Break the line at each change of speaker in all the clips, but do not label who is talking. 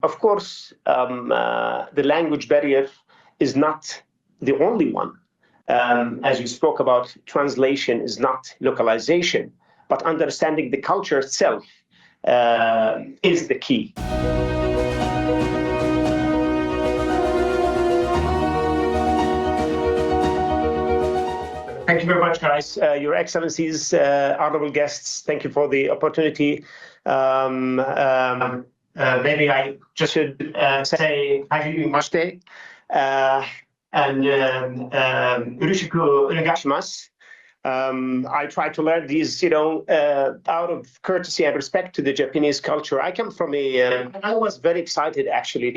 Of course, the language barrier is not the only one. As you spoke about, translation is not localization, but understanding the culture itself is the key. Thank you very much, guys. Your Excellencies, honorable guests, thank you for the opportunity. Maybe I just should say Haji Mashte and Urushiku Unegashimasu. I try to learn these, out of courtesy and respect to the Japanese culture. I come from I was very excited actually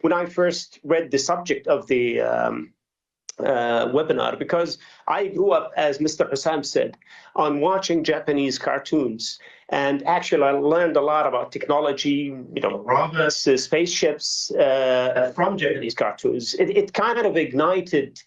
when I first read the subject of the webinar, because I grew up, as Mr. Hussam said, on watching Japanese cartoons. And actually, I learned a lot about technology, robots, spaceships from Japanese cartoons. It kind of ignited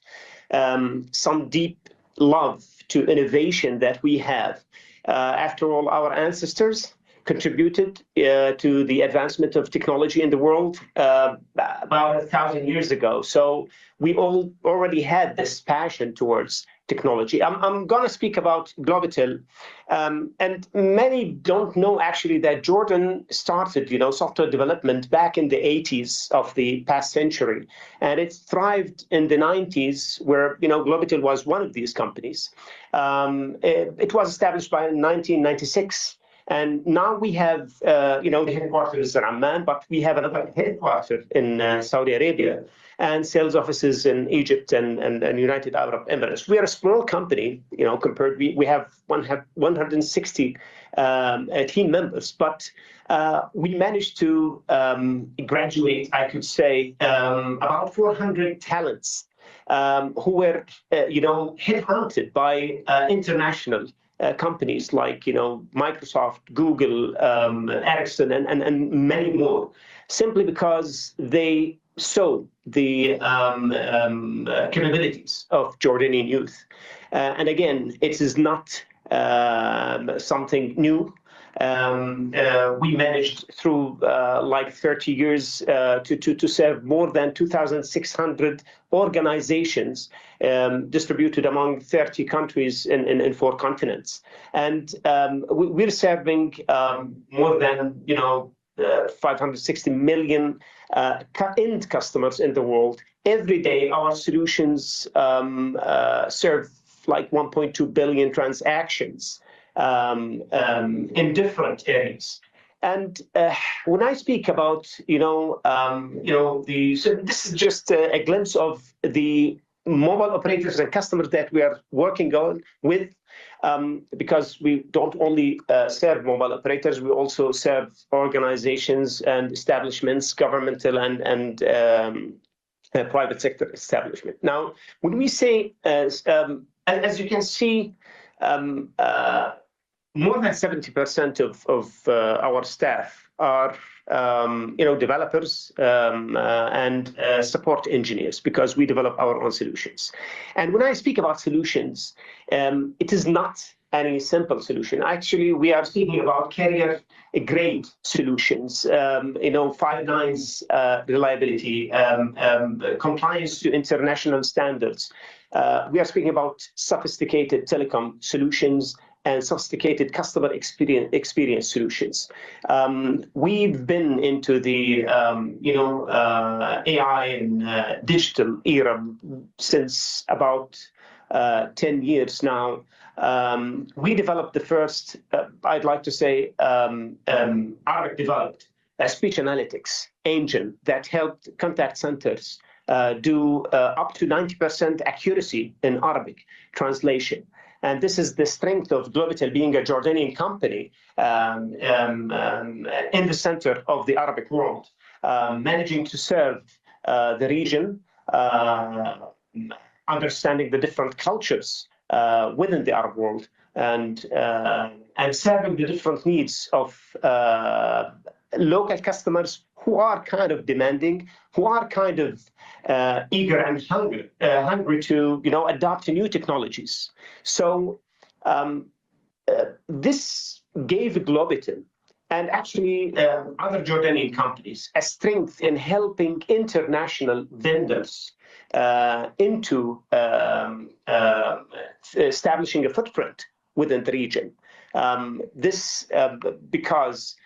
some deep love to innovation that we have. After all, our ancestors contributed to the advancement of technology in the world about 1,000 years ago. So we all already had this passion towards technology. I'm going to speak about Globitel. And many don't know actually that Jordan started, software development back in the 80s of the past century. And it thrived in the 90s where, Globitel was one of these companies. It was established by 1996. And now we have, the headquarters in Amman, but we have another headquarters in Saudi Arabia and sales offices in Egypt and United Arab Emirates. We are a small company, compared. We have 160 team members, but we managed to graduate, I could say, about 400 talents who were, headhunted by international companies like Microsoft, Google, Ericsson, and many more, simply because they saw the capabilities of Jordanian youth. And again, it is not something new. We managed through 30 years to serve more than 2,600 organizations distributed among 30 countries in 4 continents. And we're serving more than 560 million end customers in the world. Every day, our solutions serve like 1.2 billion transactions in different areas. And when I speak about, so this is just a glimpse of the mobile operators and customers that we are working on with, because we don't only serve mobile operators, we also serve organizations and establishments, governmental and private sector establishment. Now, when we say, as you can see, more than 70% of our staff are, developers and support engineers, because we develop our own solutions. And when I speak about solutions, it is not any simple solution. Actually, we are speaking about carrier-grade solutions, 5 nines reliability, compliance to international standards. We are speaking about sophisticated telecom solutions and sophisticated customer experience solutions. We've been into the AI and digital era since about 10 years now. We developed the first, I'd like to say, Arabic developed a speech analytics engine that helped contact centers do up to 90% accuracy in Arabic translation. And this is the strength of Globitel being a Jordanian company in the center of the Arabic world, managing to serve the region, understanding the different cultures within the Arab world, and serving the different needs of local customers who are kind of demanding, who are kind of eager and hungry to adopt new technologies. So this gave Globitel and actually other Jordanian companies, a strength in helping international vendors into establishing a footprint within the region. This because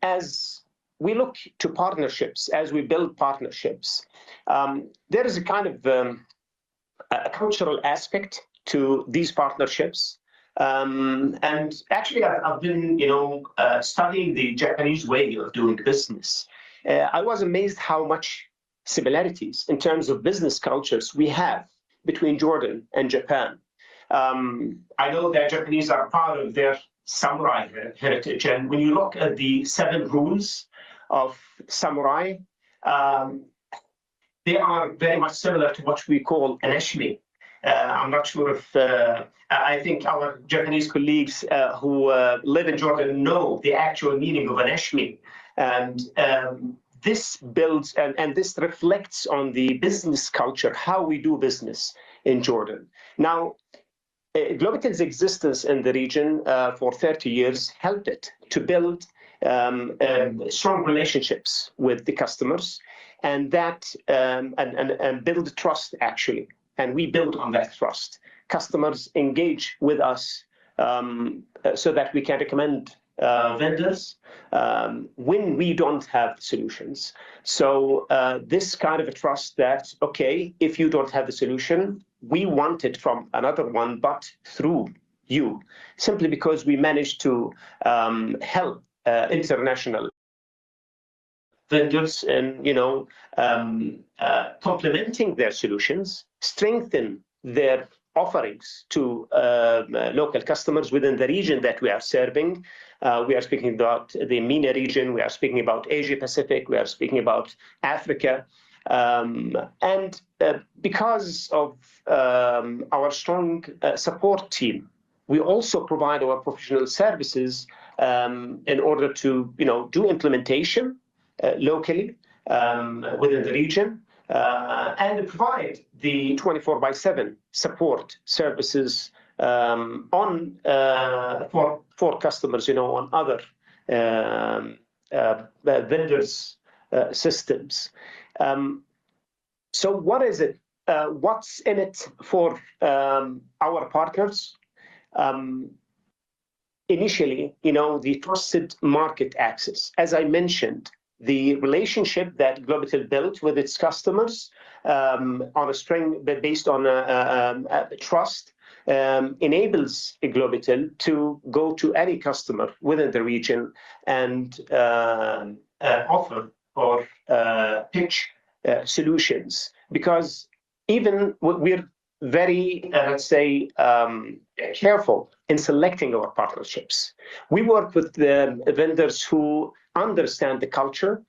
as we look to partnerships, as we build partnerships, there is a kind of a cultural aspect to these partnerships. And actually, I've been, studying the Japanese way of doing business. I was amazed how much similarities in terms of business cultures we have between Jordan and Japan. I know that Japanese are proud of their samurai heritage, and when you look at the 7 rules of samurai, they are very much similar to what we call an eshmi. I'm not sure if I think our Japanese colleagues who live in Jordan know the actual meaning of an eshmi, and this builds and this reflects on the business culture, how we do business in Jordan. Now, Globitel's existence in the region for 30 years helped it to build strong relationships with the customers, and that and build trust actually. And we build on that trust. Customers engage with us so that we can recommend vendors when we don't have solutions. So this kind of a trust that, okay, if you don't have the solution, we want it from another one, but through you, simply because we managed to help international vendors in, complementing their solutions, strengthen their offerings to local customers within the region that we are serving. We are speaking about the MENA region, we are speaking about Asia Pacific, we are speaking about Africa. And because of our strong support team, we also provide our professional services in order to do implementation locally within the region, and provide the 24/7 support services for customers, on other vendors' systems. So what is it? What's in it for our partners? Initially, the trusted market access. As I mentioned, the relationship that Globitel built with its customers on a string based on trust enables Globitel to go to any customer within the region and offer or pitch solutions. Because even we're very, let's say, careful in selecting our partnerships. We work with the vendors who understand the culture,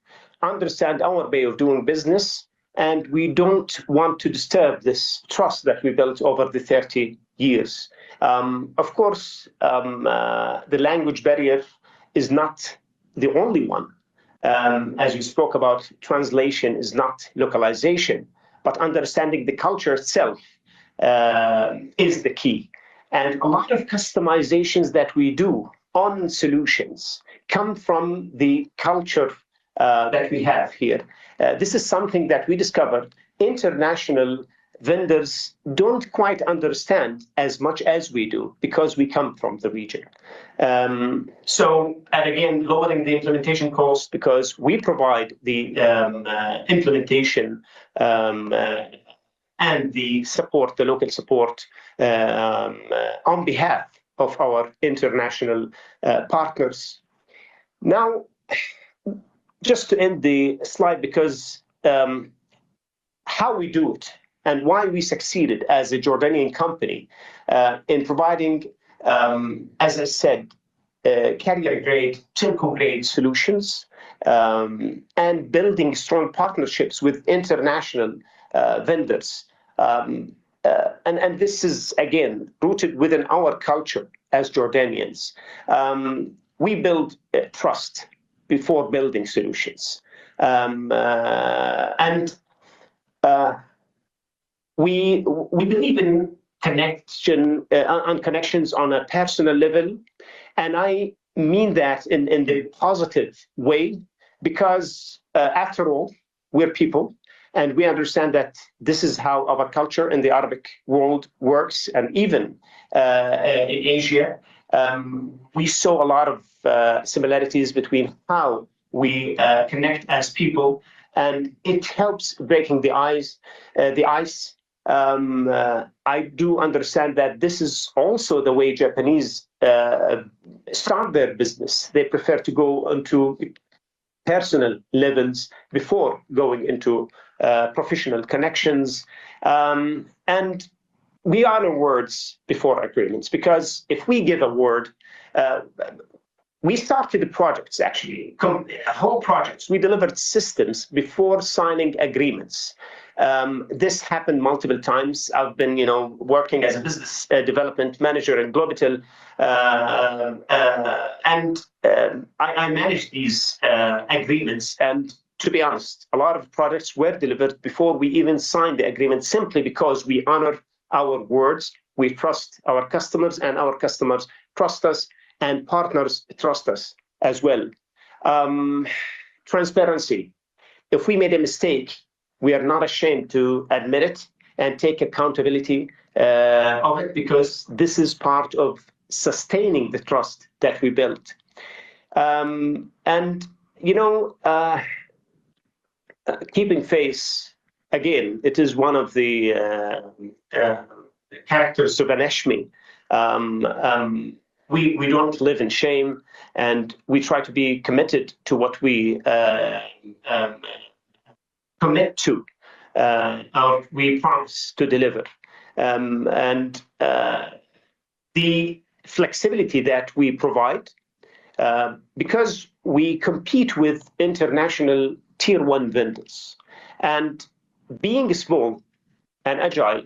understand our way of doing business, and we don't want to disturb this trust that we built over the 30 years. Of course, the language barrier is not the only one. As you spoke about, translation is not localization, but understanding the culture itself is the key. And a lot of customizations that we do on solutions come from the culture that we have here. This is something that we discovered international vendors don't quite understand as much as we do because we come from the region. And again, lowering the implementation cost because we provide the implementation and the support, the local support on behalf of our international partners. Now, just to end the slide, because how we do it and why we succeeded as a Jordanian company in providing, as I said, carrier-grade, telco-grade solutions, and building strong partnerships with international vendors. And this is, again, rooted within our culture as Jordanians. We build trust before building solutions. We believe in connections on a personal level. And I mean that in the positive way, because after all, we're people, and we understand that this is how our culture in the Arabic world works, and even in Asia. We saw a lot of similarities between how we connect as people, and it helps breaking the ice. I do understand that this is also the way Japanese start their business. They prefer to go into personal levels before going into professional connections. And we honor words before agreements, because if we give a word, uh, we started the projects, actually, whole projects. We delivered systems before signing agreements. This happened multiple times. I've been, working as a business development manager in Globitel, and I managed these agreements. And to be honest, a lot of projects were delivered before we even signed the agreement, simply because we honor our words. We trust our customers, and our customers trust us, and partners trust us as well. Transparency. If we made a mistake, we are not ashamed to admit it and take accountability of it, because this is part of sustaining the trust that we built. And, keeping face, again, it is one of the characters of an Eshmi. We don't live in shame, and we try to be committed to what we commit to, or we promise to deliver. And the flexibility that we provide, because we compete with international tier one vendors, and being small and agile